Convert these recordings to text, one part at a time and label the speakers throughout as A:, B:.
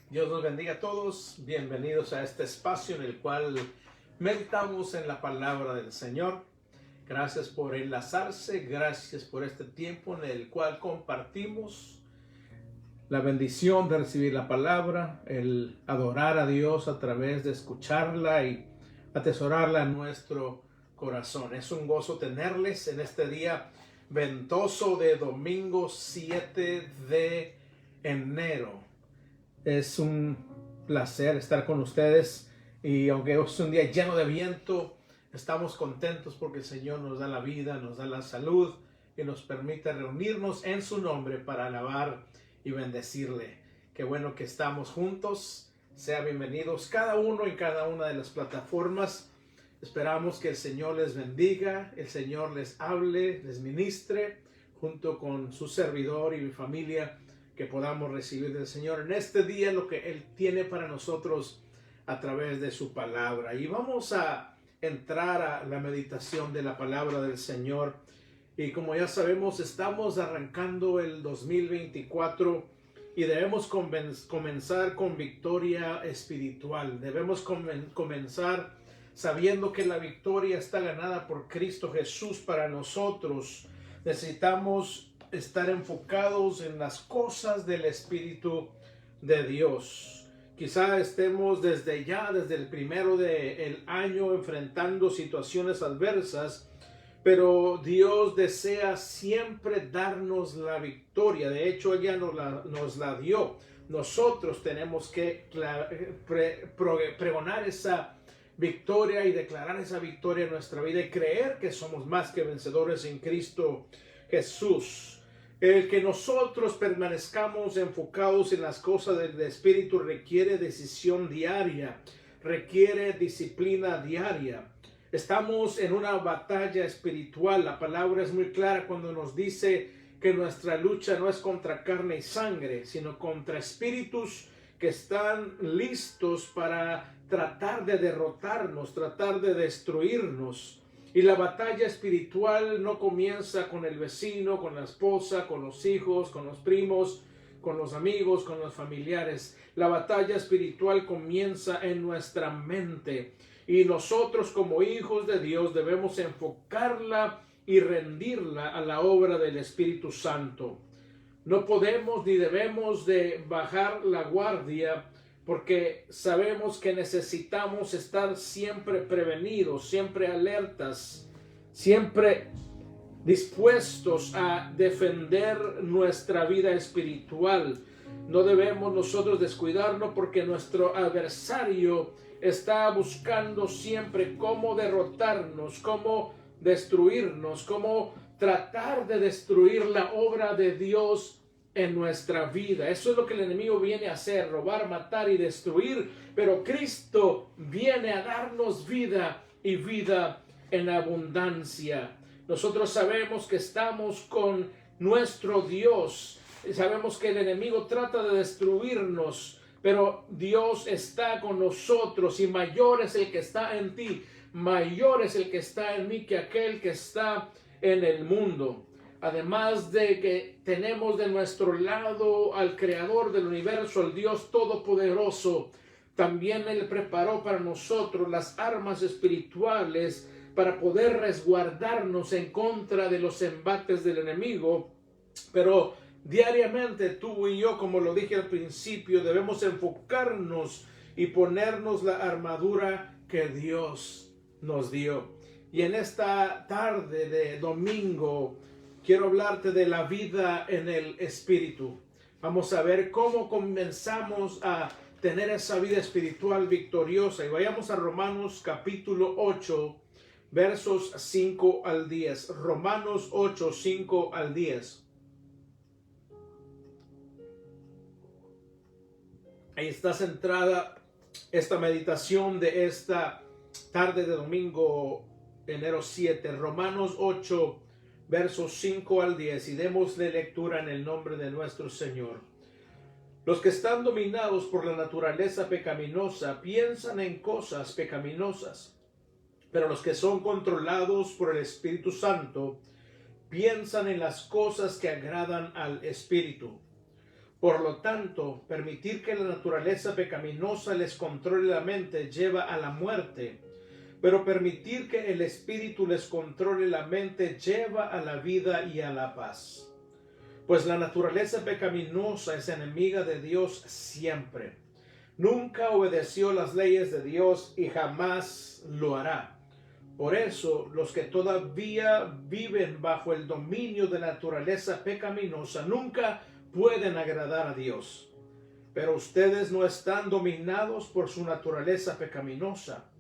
A: Dios los bendiga a todos. Bienvenidos a este espacio en el cual meditamos en la palabra del Señor. Gracias por enlazarse. Gracias por este tiempo en el cual compartimos la bendición de recibir la palabra, el adorar a Dios a través de escucharla y atesorarla en nuestro corazón. Es un gozo tenerles en este día ventoso de domingo 7 de enero. Es un placer estar con ustedes y aunque es un día lleno de viento, estamos contentos porque el Señor nos da la vida, nos da la salud y nos permite reunirnos en su nombre para alabar y bendecirle. Qué bueno que estamos juntos. Sean bienvenidos cada uno en cada una de las plataformas. Esperamos que el Señor les bendiga, el Señor les hable, les ministre junto con su servidor y mi familia, que podamos recibir del Señor en este día lo que Él tiene para nosotros a través de su palabra. Y vamos a entrar a la meditación de la palabra del Señor. Y como ya sabemos, estamos arrancando el 2024 y debemos comenzar con victoria espiritual. Debemos comenzar sabiendo que la victoria está ganada por Cristo Jesús para nosotros. Necesitamos estar enfocados en las cosas del Espíritu de Dios. Quizá estemos desde el primero del año enfrentando situaciones adversas, pero Dios desea siempre darnos la victoria. De hecho, ella nos la dio. Nosotros tenemos que pregonar esa victoria y declarar esa victoria en nuestra vida y creer que somos más que vencedores en Cristo Jesús. El que nosotros permanezcamos enfocados en las cosas del Espíritu requiere decisión diaria, requiere disciplina diaria. Estamos en una batalla espiritual. La palabra es muy clara cuando nos dice que nuestra lucha no es contra carne y sangre, sino contra espíritus que están listos para tratar de derrotarnos, tratar de destruirnos. Y la batalla espiritual no comienza con el vecino, con la esposa, con los hijos, con los primos, con los amigos, con los familiares. La batalla espiritual comienza en nuestra mente. Y nosotros como hijos de Dios debemos enfocarla y rendirla a la obra del Espíritu Santo. No podemos ni debemos de bajar la guardia, porque sabemos que necesitamos estar siempre prevenidos, siempre alertas, siempre dispuestos a defender nuestra vida espiritual. No debemos nosotros descuidarnos, porque nuestro adversario está buscando siempre cómo derrotarnos, cómo destruirnos, cómo tratar de destruir la obra de Dios en nuestra vida. Eso es lo que el enemigo viene a hacer: robar, matar y destruir. Pero Cristo viene a darnos vida y vida en abundancia. Nosotros sabemos que estamos con nuestro Dios. Sabemos que el enemigo trata de destruirnos, pero Dios está con nosotros, y mayor es el que está en ti, mayor es el que está en mí que aquel que está en el mundo. Además de que tenemos de nuestro lado al Creador del universo, al Dios Todopoderoso, también Él preparó para nosotros las armas espirituales para poder resguardarnos en contra de los embates del enemigo. Pero diariamente tú y yo, como lo dije al principio, debemos enfocarnos y ponernos la armadura que Dios nos dio. Y en esta tarde de domingo quiero hablarte de la vida en el Espíritu. Vamos a ver cómo comenzamos a tener esa vida espiritual victoriosa. Y vayamos a Romanos capítulo 8, versos 5 al 10. Romanos 8, 5 al 10. Ahí está centrada esta meditación de esta tarde de domingo, enero 7. Romanos 8, versos 5 al 10. Y démosle lectura en el nombre de nuestro Señor. Los que están dominados por la naturaleza pecaminosa piensan en cosas pecaminosas, pero los que son controlados por el Espíritu Santo piensan en las cosas que agradan al Espíritu. Por lo tanto, permitir que la naturaleza pecaminosa les controle la mente lleva a la muerte, pero permitir que el espíritu les controle la mente lleva a la vida y a la paz. Pues la naturaleza pecaminosa es enemiga de Dios siempre. Nunca obedeció las leyes de Dios y jamás lo hará. Por eso, los que todavía viven bajo el dominio de la naturaleza pecaminosa nunca pueden agradar a Dios. Pero ustedes no están dominados por su naturaleza pecaminosa.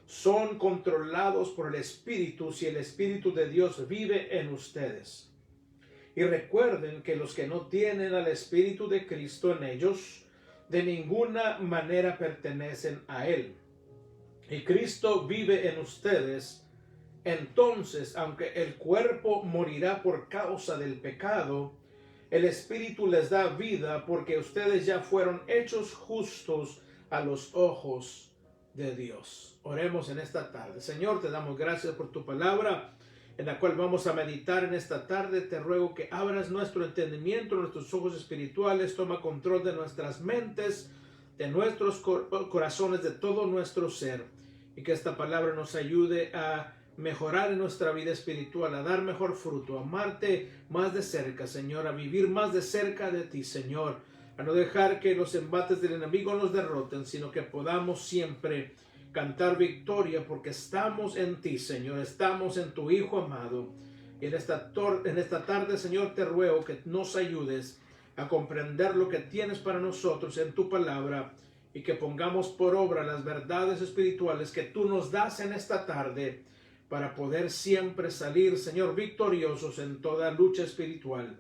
A: Son controlados por el Espíritu si el Espíritu de Dios vive en ustedes. Y recuerden que los que no tienen al Espíritu de Cristo en ellos, de ninguna manera pertenecen a Él. Y Cristo vive en ustedes. Entonces, aunque el cuerpo morirá por causa del pecado, el Espíritu les da vida porque ustedes ya fueron hechos justos a los ojos de Dios. Oremos en esta tarde. Señor, te damos gracias por tu palabra, en la cual vamos a meditar en esta tarde. Te ruego que abras nuestro entendimiento, nuestros ojos espirituales, toma control de nuestras mentes, de nuestros corazones, de todo nuestro ser, y que esta palabra nos ayude a mejorar en nuestra vida espiritual, a dar mejor fruto, a amarte más de cerca, Señor, a vivir más de cerca de ti, Señor, a no dejar que los embates del enemigo nos derroten, sino que podamos siempre cantar victoria porque estamos en ti, Señor, estamos en tu Hijo amado. Y en esta tarde, Señor, te ruego que nos ayudes a comprender lo que tienes para nosotros en tu palabra y que pongamos por obra las verdades espirituales que tú nos das en esta tarde para poder siempre salir, Señor, victoriosos en toda lucha espiritual.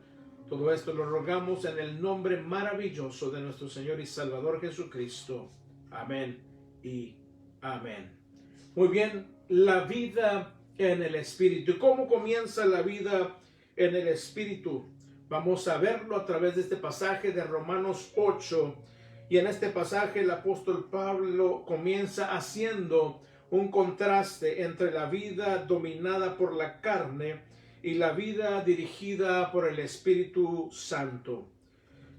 A: Todo esto lo rogamos en el nombre maravilloso de nuestro Señor y Salvador Jesucristo. Amén y amén. Muy bien, la vida en el Espíritu. ¿Cómo comienza la vida en el Espíritu? Vamos a verlo a través de este pasaje de Romanos 8. Y en este pasaje el apóstol Pablo comienza haciendo un contraste entre la vida dominada por la carne y la vida dirigida por el Espíritu Santo.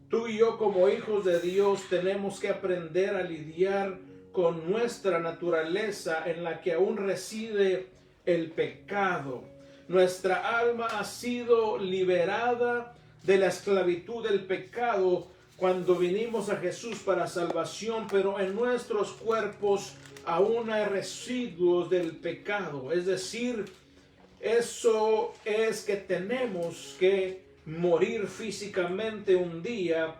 A: Tú y yo, como hijos de Dios, tenemos que aprender a lidiar con nuestra naturaleza en la que aún reside el pecado. Nuestra alma ha sido liberada de la esclavitud del pecado cuando vinimos a Jesús para salvación, pero en nuestros cuerpos aún hay residuos del pecado. Es decir, eso es que tenemos que morir físicamente un día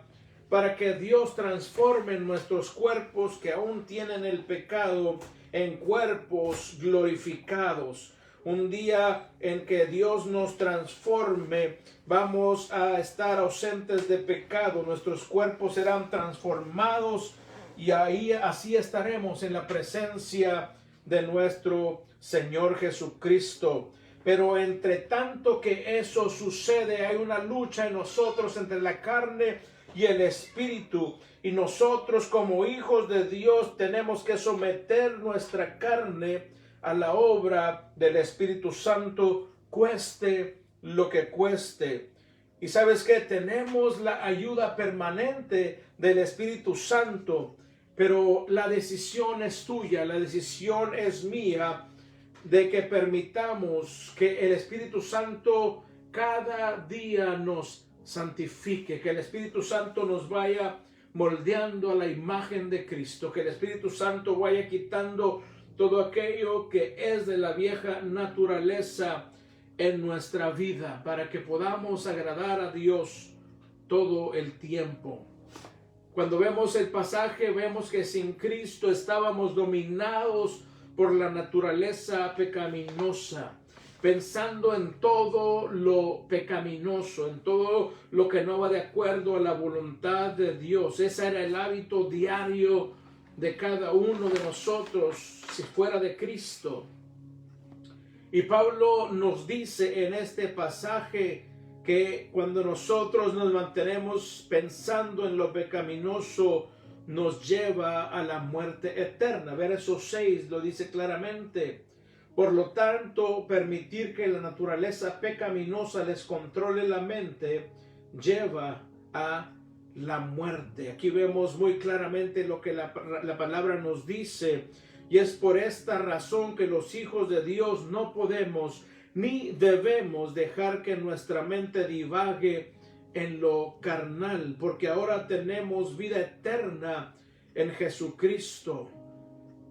A: para que Dios transforme nuestros cuerpos que aún tienen el pecado en cuerpos glorificados. Un día en que Dios nos transforme, vamos a estar ausentes de pecado. Nuestros cuerpos serán transformados y así estaremos en la presencia de nuestro Señor Jesucristo. Pero entre tanto que eso sucede, hay una lucha en nosotros entre la carne y el Espíritu. Y nosotros, como hijos de Dios, tenemos que someter nuestra carne a la obra del Espíritu Santo, cueste lo que cueste. Y sabes que tenemos la ayuda permanente del Espíritu Santo, pero la decisión es tuya, la decisión es mía, de que permitamos que el Espíritu Santo cada día nos santifique, que el Espíritu Santo nos vaya moldeando a la imagen de Cristo, que el Espíritu Santo vaya quitando todo aquello que es de la vieja naturaleza en nuestra vida, para que podamos agradar a Dios todo el tiempo. Cuando vemos el pasaje, vemos que sin Cristo estábamos dominados por la naturaleza pecaminosa, pensando en todo lo pecaminoso, en todo lo que no va de acuerdo a la voluntad de Dios. Ese era el hábito diario de cada uno de nosotros si fuera de Cristo. Y Pablo nos dice en este pasaje que cuando nosotros nos mantenemos pensando en lo pecaminoso, nos lleva a la muerte eterna. Verso 6 lo dice claramente. Por lo tanto, permitir que la naturaleza pecaminosa les controle la mente lleva a la muerte. Aquí vemos muy claramente lo que la palabra nos dice, y es por esta razón que los hijos de Dios no podemos ni debemos dejar que nuestra mente divague en lo carnal, porque ahora tenemos vida eterna en Jesucristo.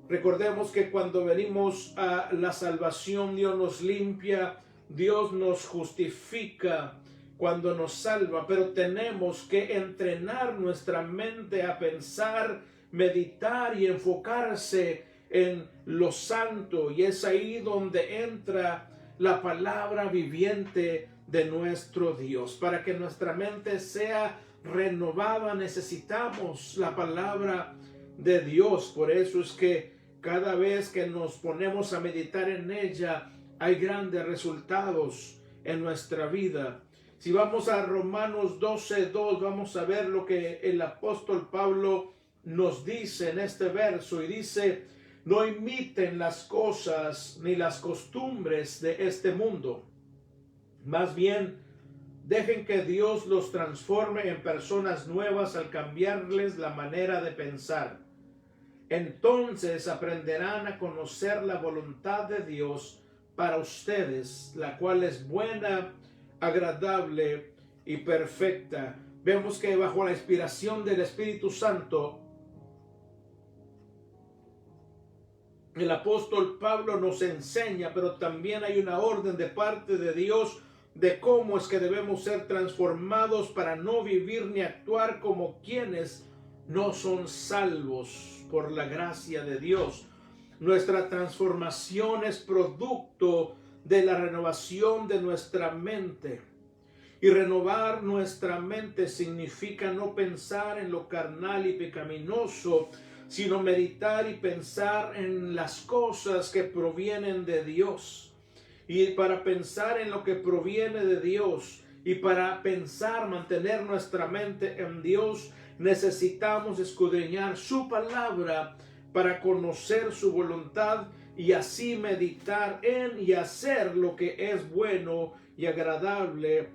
A: Recordemos que cuando venimos a la salvación, Dios nos limpia, Dios nos justifica cuando nos salva, pero tenemos que entrenar nuestra mente a pensar, meditar y enfocarse en lo santo, y es ahí donde entra la palabra viviente de nuestro Dios. Para que nuestra mente sea renovada necesitamos la palabra de Dios. Por eso es que cada vez que nos ponemos a meditar en ella hay grandes resultados en nuestra vida. Si vamos a Romanos 12:2, vamos a ver lo que el apóstol Pablo nos dice en este verso, y dice: no imiten las cosas ni las costumbres de este mundo. Más bien, dejen que Dios los transforme en personas nuevas al cambiarles la manera de pensar. Entonces aprenderán a conocer la voluntad de Dios para ustedes, la cual es buena, agradable y perfecta. Vemos que bajo la inspiración del Espíritu Santo, el apóstol Pablo nos enseña, pero también hay una orden de parte de Dios de cómo es que debemos ser transformados para no vivir ni actuar como quienes no son salvos por la gracia de Dios. Nuestra transformación es producto de la renovación de nuestra mente. Y renovar nuestra mente significa no pensar en lo carnal y pecaminoso, sino meditar y pensar en las cosas que provienen de Dios. Y para pensar en lo que proviene de Dios y para pensar, mantener nuestra mente en Dios, necesitamos escudriñar su palabra para conocer su voluntad y así meditar en y hacer lo que es bueno y agradable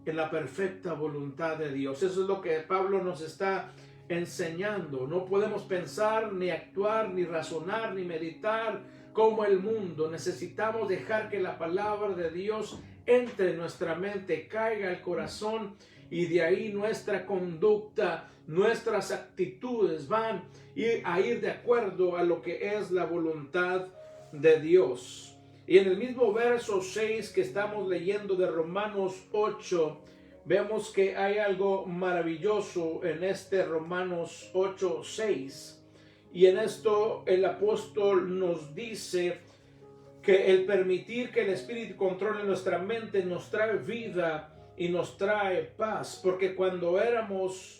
A: en la perfecta voluntad de Dios. Eso es lo que Pablo nos está enseñando. No podemos pensar, ni actuar, ni razonar, ni meditar como el mundo. Necesitamos dejar que la palabra de Dios entre en nuestra mente, caiga al corazón, y de ahí nuestra conducta, nuestras actitudes van a ir de acuerdo a lo que es la voluntad de Dios. Y en el mismo verso 6 que estamos leyendo de Romanos 8, vemos que hay algo maravilloso en este Romanos 8:6. Y en esto el apóstol nos dice que el permitir que el Espíritu controle nuestra mente nos trae vida y nos trae paz. Porque cuando no éramos,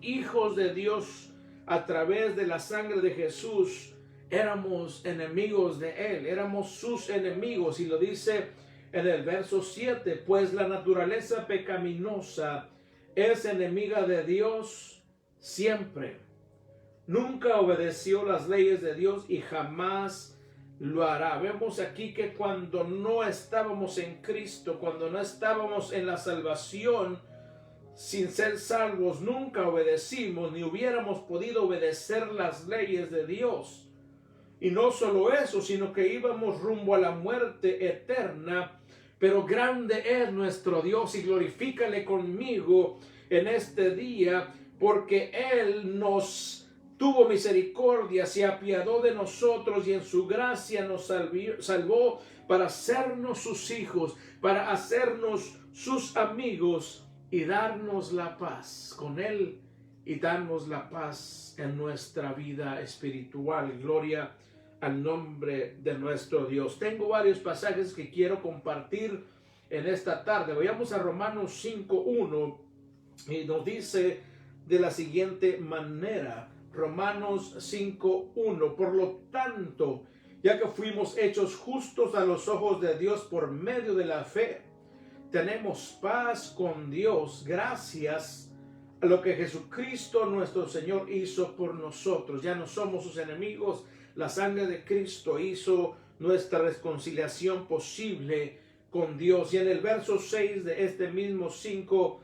A: hijos de Dios a través de la sangre de Jesús, éramos enemigos de Él, éramos sus enemigos. Y lo dice en el verso 7, pues la naturaleza pecaminosa es enemiga de Dios siempre. Nunca obedeció las leyes de Dios y jamás lo hará. Vemos aquí que cuando no estábamos en Cristo, cuando no estábamos en la salvación, sin ser salvos, nunca obedecimos ni hubiéramos podido obedecer las leyes de Dios. Y no solo eso, sino que íbamos rumbo a la muerte eterna. Pero grande es nuestro Dios, y glorifícale conmigo en este día, porque Él nos tuvo misericordia, se apiadó de nosotros y en su gracia nos salvó para hacernos sus hijos, para hacernos sus amigos y darnos la paz con Él y darnos la paz en nuestra vida espiritual. Gloria al nombre de nuestro Dios. Tengo varios pasajes que quiero compartir en esta tarde. Vayamos a Romanos 5:1 y nos dice de la siguiente manera. Romanos 5:1. Por lo tanto, ya que fuimos hechos justos a los ojos de Dios por medio de la fe, tenemos paz con Dios gracias a lo que Jesucristo nuestro Señor hizo por nosotros. Ya no somos sus enemigos. La sangre de Cristo hizo nuestra reconciliación posible con Dios. Y en el verso 6 de este mismo 5,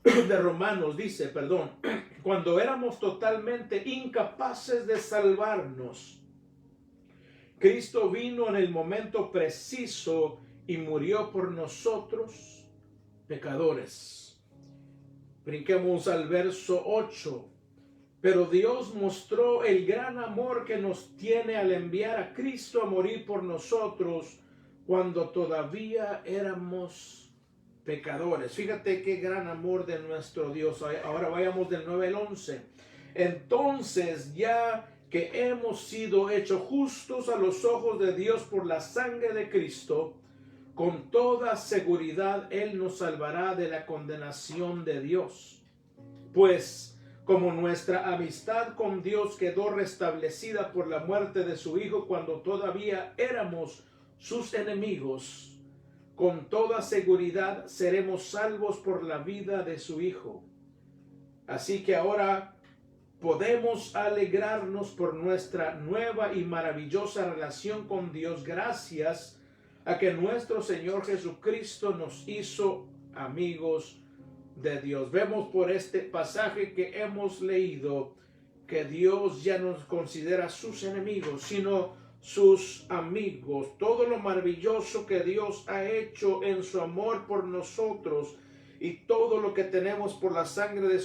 A: de Romanos dice, perdón, cuando éramos totalmente incapaces de salvarnos, Cristo vino en el momento preciso y murió por nosotros, pecadores. Brinquemos al verso 8. Pero Dios mostró el gran amor que nos tiene al enviar a Cristo a morir por nosotros cuando todavía éramos pecadores. Fíjate qué gran amor de nuestro Dios. Ahora vayamos del 9 al 11. Entonces, ya que hemos sido hechos justos a los ojos de Dios por la sangre de Cristo, con toda seguridad Él nos salvará de la condenación de Dios. Pues, como nuestra amistad con Dios quedó restablecida por la muerte de su Hijo cuando todavía éramos sus enemigos, con toda seguridad seremos salvos por la vida de su Hijo. Así que ahora podemos alegrarnos por nuestra nueva y maravillosa relación con Dios gracias a que nuestro Señor Jesucristo nos hizo amigos de Dios. Vemos por este pasaje que hemos leído que Dios ya no nos considera sus enemigos, sino sus amigos. Todo lo maravilloso que Dios ha hecho en su amor por nosotros y todo lo que tenemos por la sangre de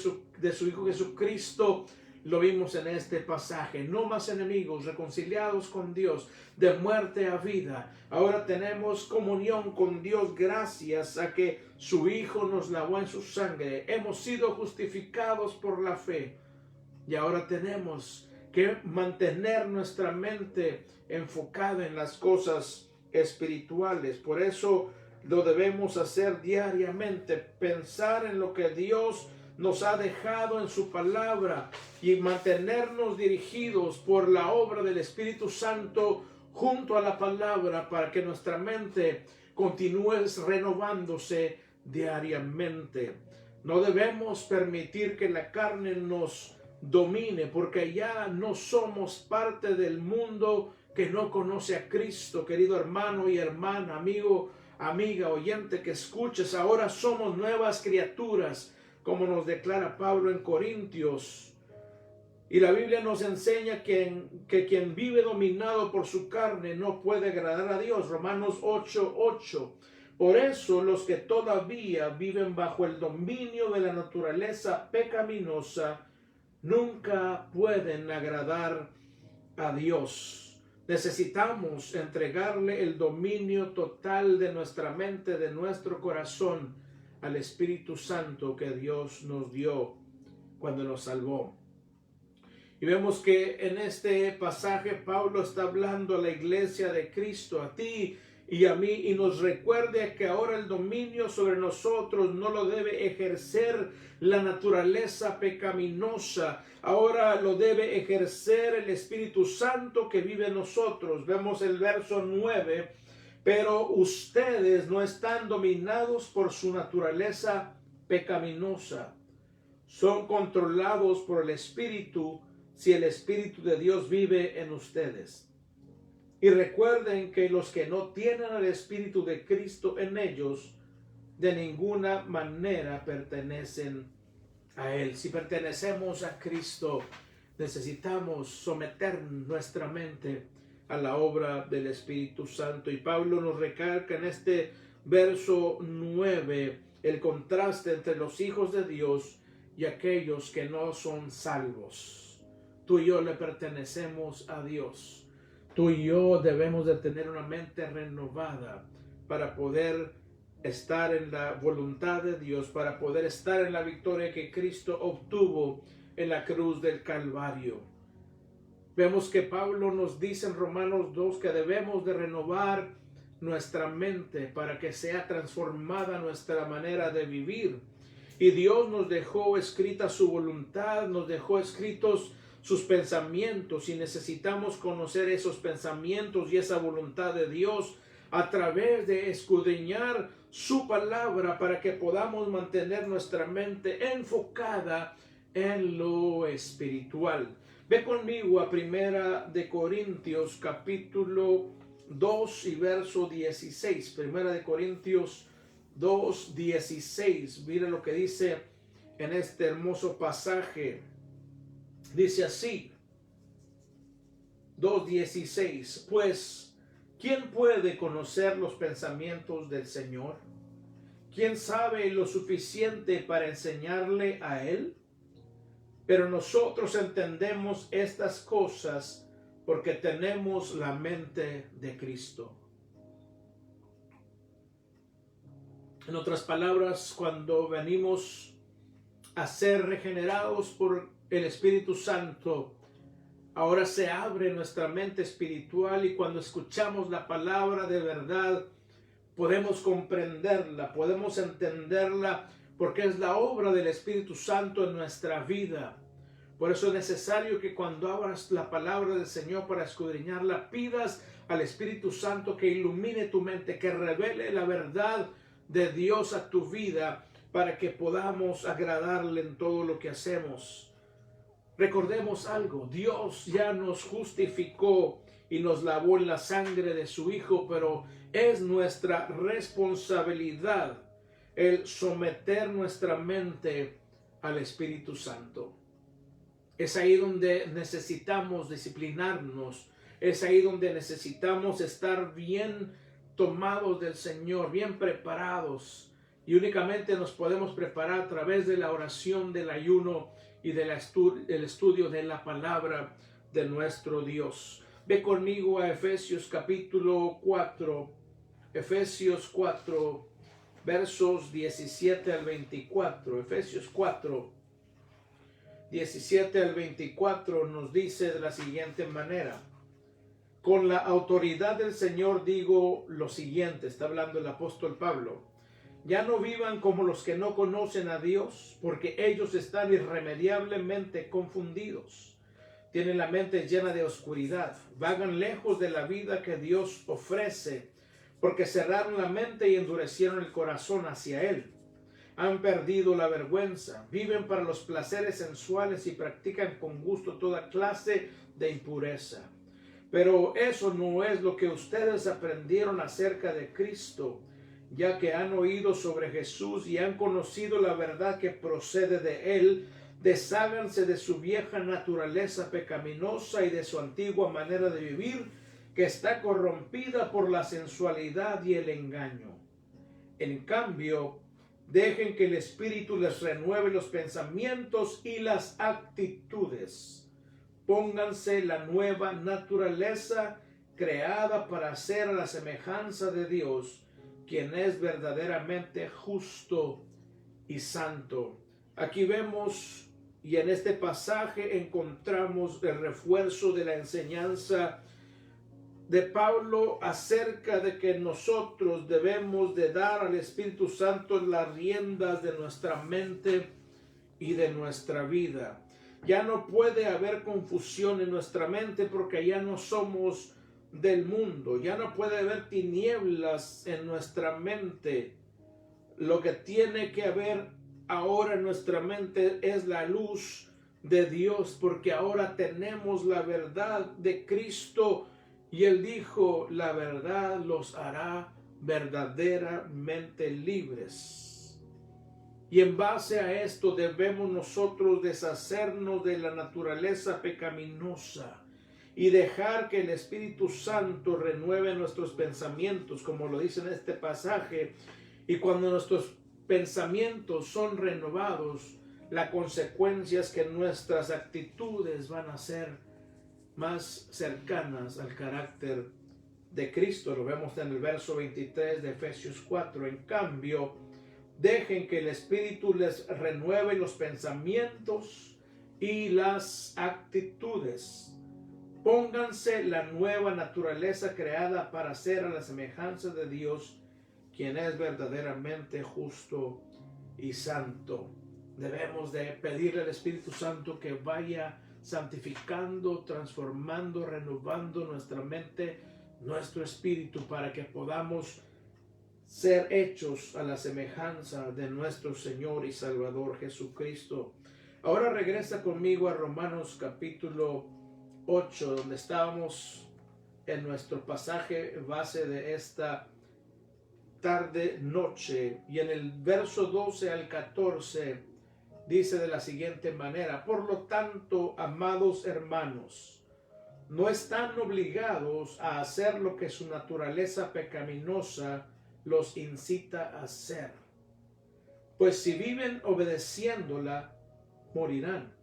A: su Hijo Jesucristo, lo vimos en este pasaje. No más enemigos, reconciliados con Dios, de muerte a vida. Ahora tenemos comunión con Dios gracias a que su Hijo nos lavó en su sangre. Hemos sido justificados por la fe. Y ahora tenemos que mantener nuestra mente enfocada en las cosas espirituales. Por eso lo debemos hacer diariamente. Pensar en lo que Dios nos ha dejado en su palabra y mantenernos dirigidos por la obra del Espíritu Santo junto a la palabra para que nuestra mente continúe renovándose diariamente. No debemos permitir que la carne nos domine, porque ya no somos parte del mundo que no conoce a Cristo. Querido hermano y hermana, amigo, amiga, oyente que escuches, ahora somos nuevas criaturas, como nos declara Pablo en Corintios. Y la Biblia nos enseña que quien vive dominado por su carne no puede agradar a Dios. Romanos 8:8. Por eso los que todavía viven bajo el dominio de la naturaleza pecaminosa nunca pueden agradar a Dios. Necesitamos entregarle el dominio total de nuestra mente, de nuestro corazón, al Espíritu Santo que Dios nos dio cuando nos salvó. Y vemos que en este pasaje Pablo está hablando a la iglesia de Cristo, a ti y a mí, y nos recuerda que ahora el dominio sobre nosotros no lo debe ejercer la naturaleza pecaminosa, ahora lo debe ejercer el Espíritu Santo que vive en nosotros. Vemos el verso 9, pero ustedes no están dominados por su naturaleza pecaminosa, son controlados por el Espíritu si el Espíritu de Dios vive en ustedes. Y recuerden que los que no tienen el Espíritu de Cristo en ellos, de ninguna manera pertenecen a Él. Si pertenecemos a Cristo, necesitamos someter nuestra mente a la obra del Espíritu Santo. Y Pablo nos recalca en este verso 9 el contraste entre los hijos de Dios y aquellos que no son salvos. Tú y yo le pertenecemos a Dios. Tú y yo debemos de tener una mente renovada para poder estar en la voluntad de Dios, para poder estar en la victoria que Cristo obtuvo en la cruz del Calvario. Vemos que Pablo nos dice en Romanos 2 que debemos de renovar nuestra mente para que sea transformada nuestra manera de vivir. Y Dios nos dejó escrita su voluntad, nos dejó escritos sus pensamientos, y necesitamos conocer esos pensamientos y esa voluntad de Dios a través de escudriñar su palabra para que podamos mantener nuestra mente enfocada en lo espiritual. Ve conmigo a Primera de Corintios capítulo 2 y verso 16. Primera de Corintios 2:16. Mira lo que dice en este hermoso pasaje. Dice así, 2:16, pues, ¿quién puede conocer los pensamientos del Señor? ¿Quién sabe lo suficiente para enseñarle a Él? Pero nosotros entendemos estas cosas porque tenemos la mente de Cristo. En otras palabras, cuando venimos a ser regenerados por el Espíritu Santo, ahora se abre nuestra mente espiritual, y cuando escuchamos la palabra de verdad, podemos comprenderla, podemos entenderla, porque es la obra del Espíritu Santo en nuestra vida. Por eso es necesario que cuando abras la palabra del Señor para escudriñarla, pidas al Espíritu Santo que ilumine tu mente, que revele la verdad de Dios a tu vida, para que podamos agradarle en todo lo que hacemos. Recordemos algo, Dios ya nos justificó y nos lavó en la sangre de su Hijo, pero es nuestra responsabilidad el someter nuestra mente al Espíritu Santo. Es ahí donde necesitamos disciplinarnos, es ahí donde necesitamos estar bien tomados del Señor, bien preparados, y únicamente nos podemos preparar a través de la oración, del ayuno y del estudio de la palabra de nuestro Dios. Ve conmigo a Efesios capítulo 4, Efesios 4, versos 17 al 24. Efesios 4, 17 al 24 nos dice de la siguiente manera: con la autoridad del Señor digo lo siguiente, está hablando el apóstol Pablo, ya no vivan como los que no conocen a Dios, porque ellos están irremediablemente confundidos. Tienen la mente llena de oscuridad, vagan lejos de la vida que Dios ofrece, porque cerraron la mente y endurecieron el corazón hacia Él. Han perdido la vergüenza, viven para los placeres sensuales y practican con gusto toda clase de impureza. Pero eso no es lo que ustedes aprendieron acerca de Cristo, ya que han oído sobre Jesús y han conocido la verdad que procede de Él. Desháganse de su vieja naturaleza pecaminosa y de su antigua manera de vivir, que está corrompida por la sensualidad y el engaño. En cambio, dejen que el Espíritu les renueve los pensamientos y las actitudes. Pónganse la nueva naturaleza creada para ser a la semejanza de Dios, quien es verdaderamente justo y santo. Aquí vemos, y en este pasaje encontramos el refuerzo de la enseñanza de Pablo acerca de que nosotros debemos de dar al Espíritu Santo las riendas de nuestra mente y de nuestra vida. Ya no puede haber confusión en nuestra mente, porque ya no somos del mundo, ya no puede haber tinieblas en nuestra mente. Lo que tiene que haber ahora en nuestra mente es la luz de Dios, porque ahora tenemos la verdad de Cristo, y Él dijo, la verdad los hará verdaderamente libres. Y en base a esto debemos nosotros deshacernos de la naturaleza pecaminosa y dejar que el Espíritu Santo renueve nuestros pensamientos, como lo dice en este pasaje. Y cuando nuestros pensamientos son renovados, la consecuencia es que nuestras actitudes van a ser más cercanas al carácter de Cristo. Lo vemos en el verso 23 de Efesios 4. En cambio, dejen que el Espíritu les renueve los pensamientos y las actitudes. Pónganse la nueva naturaleza creada para ser a la semejanza de Dios, quien es verdaderamente justo y santo. Debemos de pedirle al Espíritu Santo que vaya santificando, transformando, renovando nuestra mente, nuestro espíritu, para que podamos ser hechos a la semejanza de nuestro Señor y Salvador Jesucristo. Ahora regresa conmigo a Romanos capítulo 8, donde estábamos en nuestro pasaje base de esta tarde noche, y en el verso 12 al 14 dice de la siguiente manera: por lo tanto, amados hermanos, no están obligados a hacer lo que su naturaleza pecaminosa los incita a hacer, pues si viven obedeciéndola, morirán.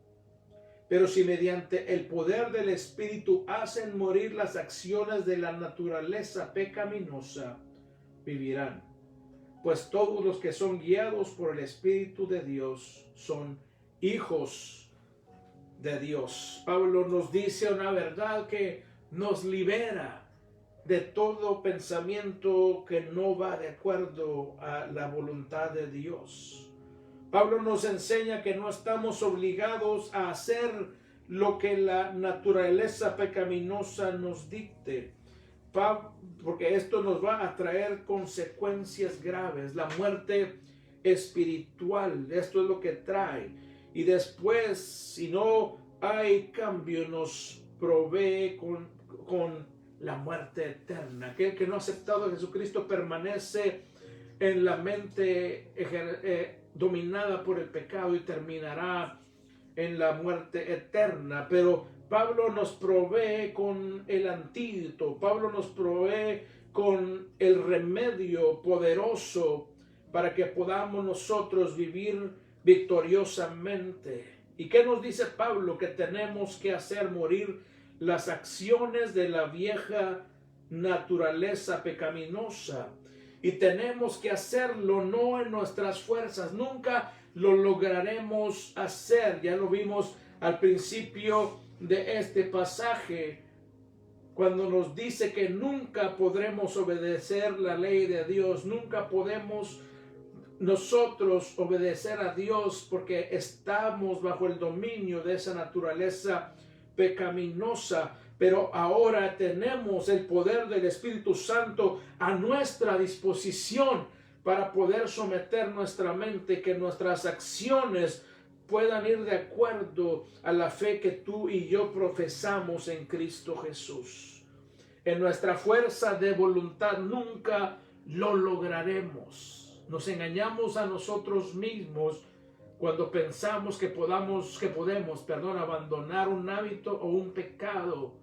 A: Pero si mediante el poder del Espíritu hacen morir las acciones de la naturaleza pecaminosa, vivirán. Pues todos los que son guiados por el Espíritu de Dios son hijos de Dios. Pablo nos dice una verdad que nos libera de todo pensamiento que no va de acuerdo a la voluntad de Dios. Pablo nos enseña que no estamos obligados a hacer lo que la naturaleza pecaminosa nos dicte, porque esto nos va a traer consecuencias graves, la muerte espiritual. Esto es lo que trae. Y después, si no hay cambio, nos provee con la muerte eterna. Aquel que no ha aceptado a Jesucristo permanece en la mente dominada por el pecado y terminará en la muerte eterna. Pero Pablo nos provee con el antídoto, Pablo nos provee con el remedio poderoso para que podamos nosotros vivir victoriosamente. ¿Y qué nos dice Pablo? Que tenemos que hacer morir las acciones de la vieja naturaleza pecaminosa. Y tenemos que hacerlo no en nuestras fuerzas. Nunca lo lograremos hacer. Ya lo vimos al principio de este pasaje, cuando nos dice que nunca podremos obedecer la ley de Dios. Nunca podemos nosotros obedecer a Dios porque estamos bajo el dominio de esa naturaleza pecaminosa. Pero ahora tenemos el poder del Espíritu Santo a nuestra disposición para poder someter nuestra mente, que nuestras acciones puedan ir de acuerdo a la fe que tú y yo profesamos en Cristo Jesús. En nuestra fuerza de voluntad nunca lo lograremos. Nos engañamos a nosotros mismos cuando pensamos que podemos abandonar un hábito o un pecado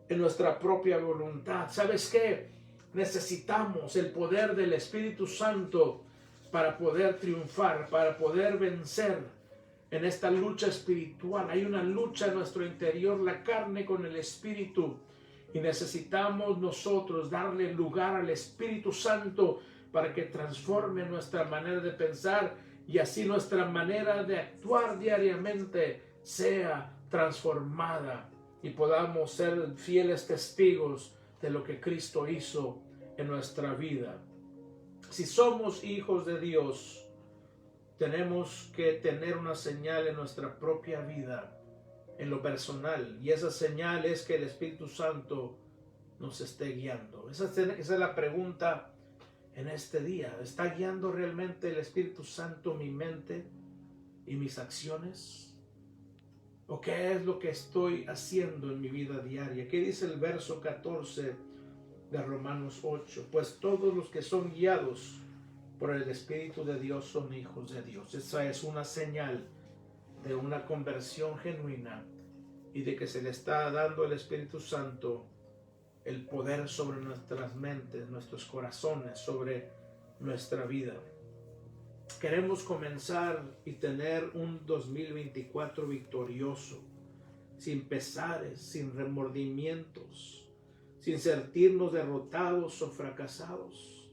A: en nuestra propia voluntad. ¿Sabes qué? Necesitamos el poder del Espíritu Santo para poder triunfar, para poder vencer en esta lucha espiritual. Hay una lucha en nuestro interior, la carne con el Espíritu, y necesitamos nosotros darle lugar al Espíritu Santo para que transforme nuestra manera de pensar y así nuestra manera de actuar diariamente sea transformada y podamos ser fieles testigos de lo que Cristo hizo en nuestra vida. Si somos hijos de Dios, tenemos que tener una señal en nuestra propia vida, en lo personal, y esa señal es que el Espíritu Santo nos esté guiando. Esa es la pregunta en este día. ¿Está guiando realmente el Espíritu Santo mi mente y mis acciones? ¿O qué es lo que estoy haciendo en mi vida diaria? ¿Qué dice el verso 14 de Romanos 8? Pues todos los que son guiados por el Espíritu de Dios son hijos de Dios. Esa es una señal de una conversión genuina y de que se le está dando al Espíritu Santo el poder sobre nuestras mentes, nuestros corazones, sobre nuestra vida. Queremos comenzar y tener un 2024 victorioso, sin pesares, sin remordimientos, sin sentirnos derrotados o fracasados.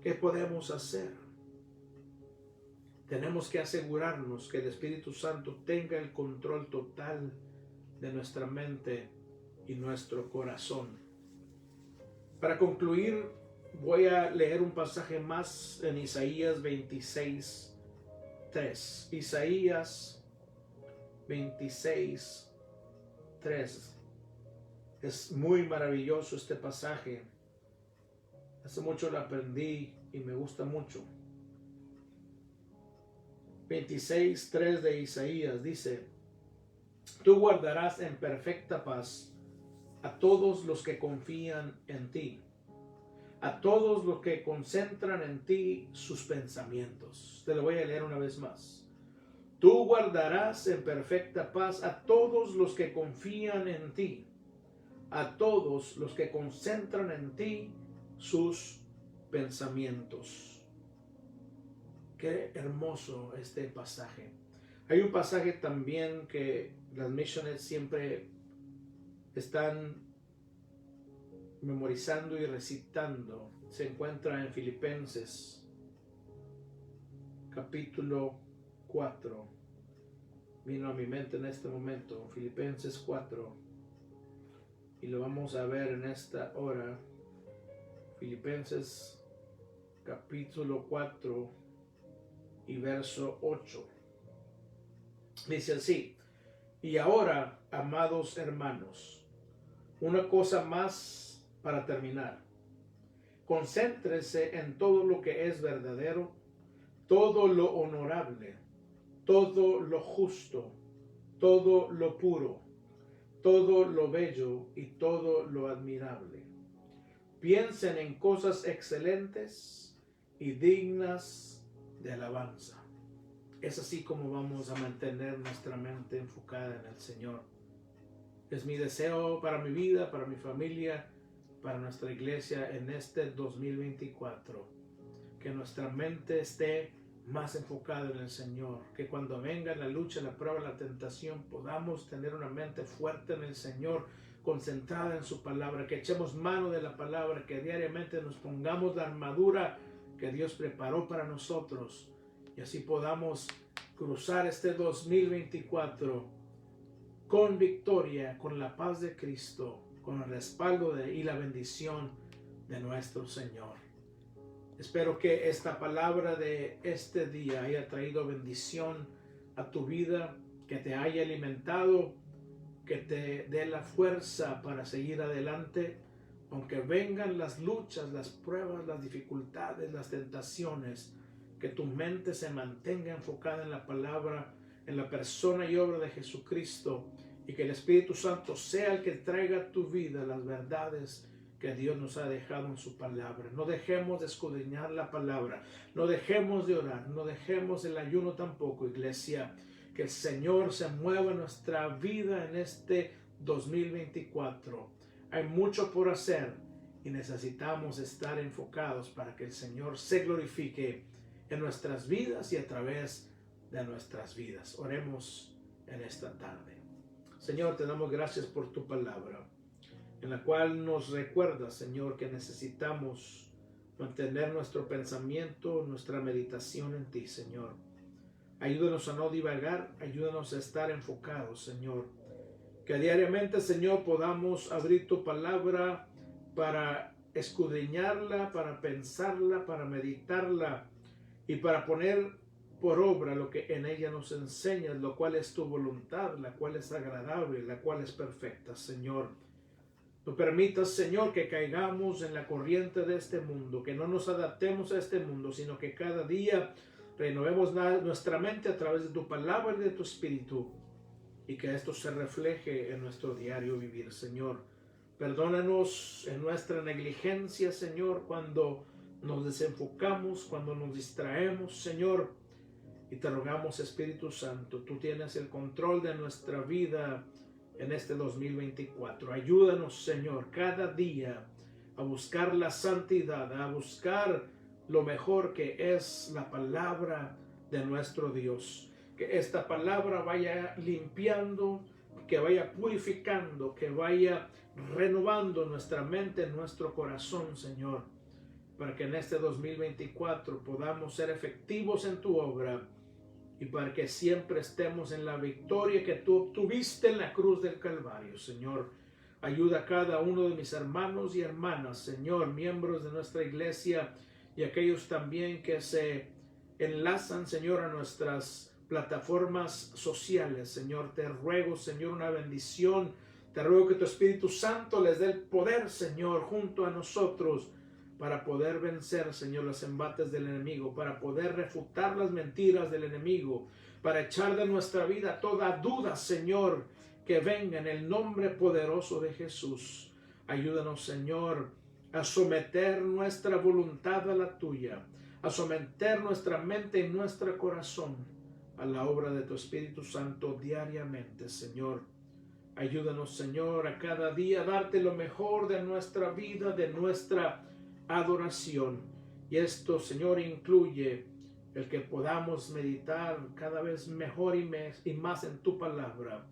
A: ¿Qué podemos hacer? Tenemos que asegurarnos que el Espíritu Santo tenga el control total de nuestra mente y nuestro corazón. Para concluir, voy a leer un pasaje más en Isaías 26:3. Isaías 26:3. Es muy maravilloso este pasaje. Hace mucho lo aprendí y me gusta mucho. 26:3 de Isaías dice: Tú guardarás en perfecta paz a todos los que confían en ti, a todos los que concentran en ti sus pensamientos. Te lo voy a leer una vez más. Tú guardarás en perfecta paz a todos los que confían en ti, a todos los que concentran en ti sus pensamientos. Qué hermoso este pasaje. Hay un pasaje también que las misiones siempre están memorizando y recitando. Se encuentra en Filipenses capítulo 4. Vino a mi mente en este momento Filipenses 4 y lo vamos a ver en esta hora. Filipenses capítulo 4 y verso 8. Dice así: y ahora, amados hermanos, una cosa más para terminar. Concéntrese en todo lo que es verdadero, todo lo honorable, todo lo justo, todo lo puro, todo lo bello y todo lo admirable. Piensen en cosas excelentes y dignas de alabanza. Es así como vamos a mantener nuestra mente enfocada en el Señor. Es mi deseo para mi vida, para mi familia, para nuestra iglesia en este 2024. Que nuestra mente esté más enfocada en el Señor. Que cuando venga la lucha, la prueba, la tentación, podamos tener una mente fuerte en el Señor, concentrada en su palabra. Que echemos mano de la palabra, que diariamente nos pongamos la armadura que Dios preparó para nosotros. Y así podamos cruzar este 2024 con victoria, con la paz de Cristo, con el respaldo y la bendición de nuestro Señor. Espero que esta palabra de este día haya traído bendición a tu vida, que te haya alimentado, que te dé la fuerza para seguir adelante, aunque vengan las luchas, las pruebas, las dificultades, las tentaciones. Que tu mente se mantenga enfocada en la palabra, en la persona y obra de Jesucristo, y que el Espíritu Santo sea el que traiga a tu vida las verdades que Dios nos ha dejado en su palabra. No dejemos de escudriñar la palabra, no dejemos de orar, no dejemos el ayuno tampoco, iglesia. Que el Señor se mueva en nuestra vida en este 2024. Hay mucho por hacer y necesitamos estar enfocados para que el Señor se glorifique en nuestras vidas y a través de nuestras vidas. Oremos en esta tarde. Señor, te damos gracias por tu palabra, en la cual nos recuerda, Señor, que necesitamos mantener nuestro pensamiento, nuestra meditación en ti, Señor. Ayúdanos a no divagar, ayúdanos a estar enfocados, Señor. Que diariamente, Señor, podamos abrir tu palabra para escudriñarla, para pensarla, para meditarla, y para poner por obra lo que en ella nos enseñas, lo cual es tu voluntad, la cual es agradable, la cual es perfecta, Señor. No permitas, Señor, que caigamos en la corriente de este mundo, que no nos adaptemos a este mundo, sino que cada día renovemos nuestra mente a través de tu palabra y de tu espíritu, y que esto se refleje en nuestro diario vivir, Señor. Perdónanos en nuestra negligencia, Señor, cuando nos desenfocamos, cuando nos distraemos, Señor, y te rogamos, Espíritu Santo, tú tienes el control de nuestra vida en este 2024. Ayúdanos, Señor, cada día a buscar la santidad, a buscar lo mejor que es la palabra de nuestro Dios. Que esta palabra vaya limpiando, que vaya purificando, que vaya renovando nuestra mente, nuestro corazón, Señor, para que en este 2024 podamos ser efectivos en tu obra y para que siempre estemos en la victoria que tú obtuviste en la cruz del Calvario, Señor. Ayuda a cada uno de mis hermanos y hermanas, Señor, miembros de nuestra iglesia y aquellos también que se enlazan, Señor, a nuestras plataformas sociales. Señor, te ruego, Señor, una bendición. Te ruego que tu Espíritu Santo les dé el poder, Señor, junto a nosotros, para poder vencer, Señor, los embates del enemigo, para poder refutar las mentiras del enemigo, para echar de nuestra vida toda duda, Señor, que venga en el nombre poderoso de Jesús. Ayúdanos, Señor, a someter nuestra voluntad a la tuya, a someter nuestra mente y nuestro corazón a la obra de tu Espíritu Santo diariamente, Señor. Ayúdanos, Señor, a cada día darte lo mejor de nuestra vida, de nuestra adoración. Y esto, Señor, incluye el que podamos meditar cada vez mejor y más en tu palabra.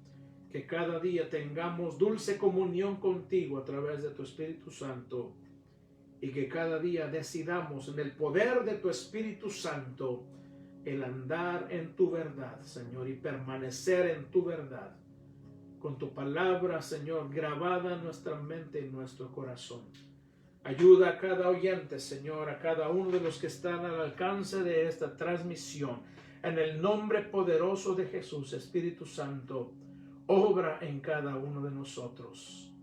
A: Que cada día tengamos dulce comunión contigo a través de tu Espíritu Santo. Y que cada día decidamos en el poder de tu Espíritu Santo el andar en tu verdad, Señor, y permanecer en tu verdad. Con tu palabra, Señor, grabada en nuestra mente y en nuestro corazón. Ayuda a cada oyente, Señor, a cada uno de los que están al alcance de esta transmisión. En el nombre poderoso de Jesús, Espíritu Santo, obra en cada uno de nosotros.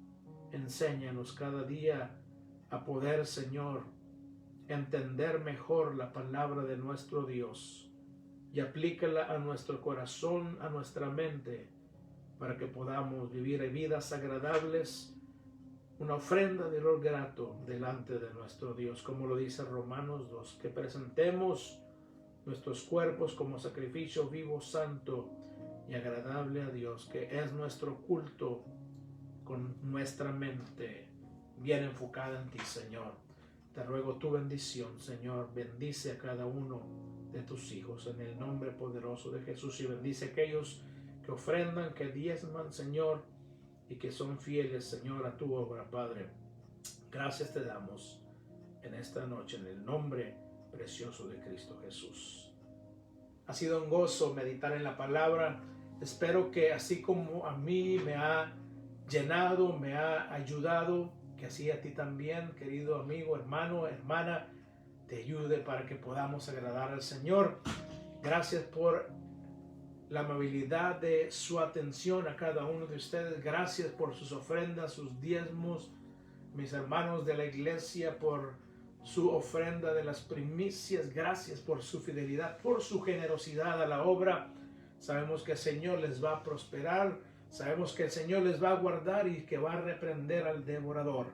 A: Enséñanos cada día a poder, Señor, entender mejor la palabra de nuestro Dios y aplícala a nuestro corazón, a nuestra mente, para que podamos vivir vidas agradables, una ofrenda de olor grato delante de nuestro Dios, como lo dice Romanos 2, que presentemos nuestros cuerpos como sacrificio vivo, santo y agradable a Dios, que es nuestro culto con nuestra mente bien enfocada en ti, Señor. Te ruego tu bendición, Señor. Bendice a cada uno de tus hijos en el nombre poderoso de Jesús, y bendice a aquellos que ofrendan, que diezman, Señor, y que son fieles, Señor, a tu obra, Padre. Gracias te damos en esta noche en el nombre precioso de Cristo Jesús. Ha sido un gozo meditar en la palabra. Espero que así como a mí me ha llenado, me ha ayudado, que así a ti también, querido amigo, hermano, hermana, te ayude para que podamos agradar al Señor. Gracias por la amabilidad de su atención a cada uno de ustedes. Gracias por sus ofrendas, sus diezmos. Mis hermanos de la iglesia, por su ofrenda de las primicias. Gracias por su fidelidad, por su generosidad a la obra. Sabemos que el Señor les va a prosperar. Sabemos que el Señor les va a guardar y que va a reprender al devorador.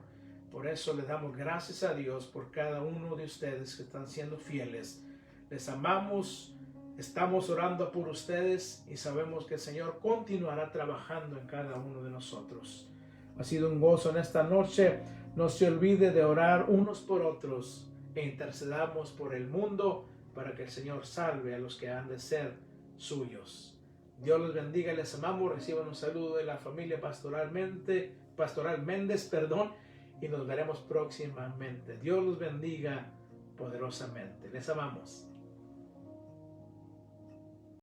A: Por eso le damos gracias a Dios por cada uno de ustedes que están siendo fieles. Les amamos. Estamos orando por ustedes y sabemos que el Señor continuará trabajando en cada uno de nosotros. Ha sido un gozo en esta noche. No se olvide de orar unos por otros e intercedamos por el mundo para que el Señor salve a los que han de ser suyos. Dios los bendiga, les amamos. Reciban un saludo de la familia Pastoral Méndez, y nos veremos próximamente. Dios los bendiga poderosamente. Les amamos.